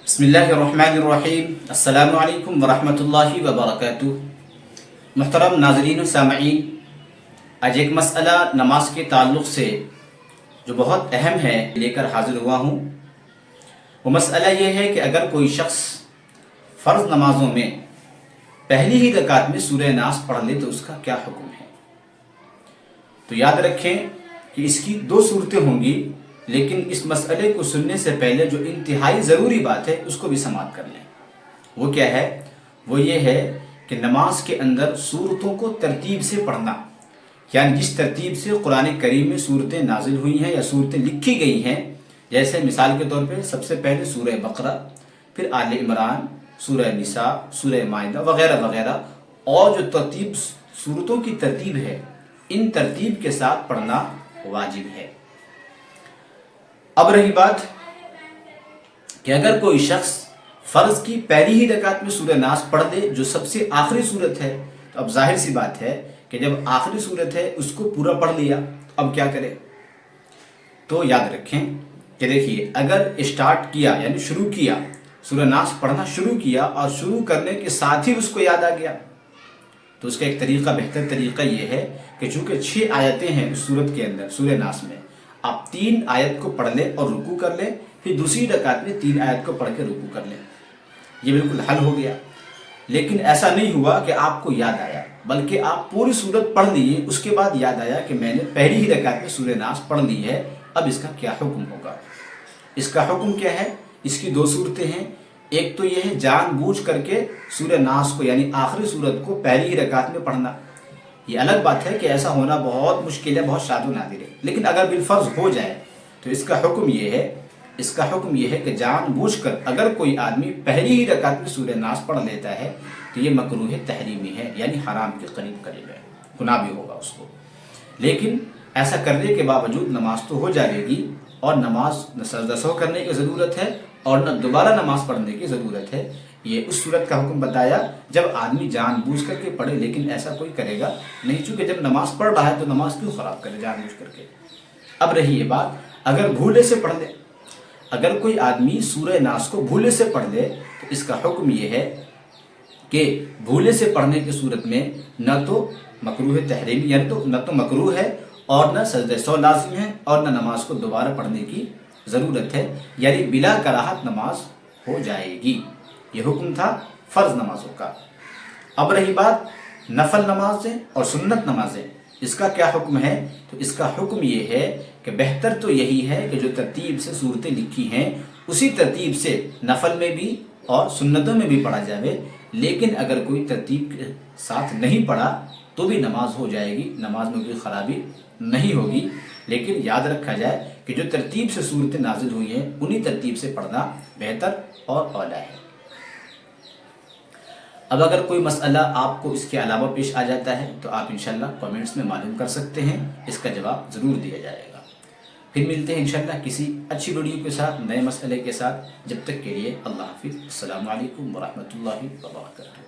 بسم اللہ الرحمن الرحیم۔ السلام علیکم ورحمۃ اللہ وبرکاتہ۔ محترم ناظرین و سامعین، آج ایک مسئلہ نماز کے تعلق سے جو بہت اہم ہے لے کر حاضر ہوا ہوں۔ وہ مسئلہ یہ ہے کہ اگر کوئی شخص فرض نمازوں میں پہلی ہی رکعت میں سورہ ناس پڑھ لے تو اس کا کیا حکم ہے؟ تو یاد رکھیں کہ اس کی دو صورتیں ہوں گی، لیکن اس مسئلے کو سننے سے پہلے جو انتہائی ضروری بات ہے اس کو بھی سماعت کر لیں۔ وہ کیا ہے؟ وہ یہ ہے کہ نماز کے اندر سورتوں کو ترتیب سے پڑھنا، یعنی جس ترتیب سے قرآن کریم میں سورتیں نازل ہوئی ہیں یا سورتیں لکھی گئی ہیں، جیسے مثال کے طور پہ سب سے پہلے سورہ بقرہ، پھر آل عمران، سورہ نساء، سورہ مائدہ وغیرہ وغیرہ، اور جو ترتیب سورتوں کی ترتیب ہے ان ترتیب کے ساتھ پڑھنا واجب ہے۔ اب رہی بات کہ اگر کوئی شخص فرض کی پہلی ہی رکعت میں سورہ ناس پڑھ دے جو سب سے آخری سورت ہے، تو اب ظاہر سی بات ہے کہ جب آخری سورت ہے اس کو پورا پڑھ لیا، اب کیا کرے؟ تو یاد رکھیں کہ دیکھیے، اگر اسٹارٹ کیا یعنی شروع کیا، سورہ ناس پڑھنا شروع کیا اور شروع کرنے کے ساتھ ہی اس کو یاد آ گیا، تو اس کا ایک طریقہ، بہتر طریقہ یہ ہے کہ چونکہ 6 آیتیں ہیں اس سورت کے اندر، سورہ ناس میں، آپ 3 آیت کو پڑھ لیں اور رکوع کر لیں، پھر دوسری رکعت میں 3 آیت کو پڑھ کے رکوع کر لیں۔ یہ بالکل حل ہو گیا۔ لیکن ایسا نہیں ہوا کہ آپ کو یاد آیا، بلکہ آپ پوری سورت پڑھ لیے، اس کے بعد یاد آیا کہ میں نے پہلی ہی رکعت میں سورہ ناس پڑھ لی ہے، اب اس کا کیا حکم ہوگا؟ اس کا حکم کیا ہے؟ اس کی 2 صورتیں ہیں۔ ایک تو یہ ہے جان بوجھ کر کے سورہ ناس کو یعنی آخری سورت کو پہلی ہی رکعت میں پڑھنا۔ یہ الگ بات ہے کہ ایسا ہونا بہت مشکل ہے، بہت شاذ و نادر ہے، لیکن اگر بالفرض ہو جائے تو اس کا حکم یہ ہے کہ جان بوجھ کر اگر کوئی آدمی پہلی ہی رکعت میں سورہ ناس پڑھ لیتا ہے تو یہ مکروہ تحریمی ہے، یعنی حرام کے قریب ہے، گناہ بھی ہوگا اس کو۔ لیکن ایسا کرنے کے باوجود نماز تو ہو جائے گی، اور نماز نہ سجدہ سہو کرنے کی ضرورت ہے اور نہ دوبارہ نماز پڑھنے کی ضرورت ہے۔ یہ اس صورت کا حکم بتایا جب آدمی جان بوجھ کر کے پڑھے، لیکن ایسا کوئی کرے گا نہیں، چونکہ جب نماز پڑھ رہا ہے تو نماز کیوں خراب کرے جان بوجھ کر کے؟ اب رہی یہ بات، اگر بھولے سے پڑھ لے، اگر کوئی آدمی سورہ ناس کو بھولے سے پڑھ لے تو اس کا حکم یہ ہے کہ بھولے سے پڑھنے کی صورت میں نہ تو مکروہ تحریمی، یعنی نہ تو مکروہ ہے اور نہ سجدہ سہو لازم ہے اور نہ نماز کو دوبارہ پڑھنے کی ضرورت ہے، یعنی بلا کراہت نماز ہو جائے گی۔ یہ حکم تھا فرض نمازوں کا۔ اب رہی بات نفل نمازیں اور سنت نمازیں، اس کا کیا حکم ہے؟ تو اس کا حکم یہ ہے کہ بہتر تو یہی ہے کہ جو ترتیب سے صورتیں لکھی ہیں اسی ترتیب سے نفل میں بھی اور سنتوں میں بھی پڑھا جائے، لیکن اگر کوئی ترتیب کے ساتھ نہیں پڑھا تو بھی نماز ہو جائے گی، نماز میں کوئی خرابی نہیں ہوگی، لیکن یاد رکھا جائے کہ جو ترتیب سے صورتیں نازل ہوئی ہیں انہی ترتیب سے پڑھنا بہتر اور اولیٰ ہے۔ اب اگر کوئی مسئلہ آپ کو اس کے علاوہ پیش آ جاتا ہے تو آپ انشاءاللہ کامنٹس میں معلوم کر سکتے ہیں، اس کا جواب ضرور دیا جائے گا۔ پھر ملتے ہیں انشاءاللہ کسی اچھی ویڈیو کے ساتھ، نئے مسئلے کے ساتھ۔ جب تک کے لیے اللہ حافظ۔ السلام علیکم ورحمۃ اللہ وبرکاتہ۔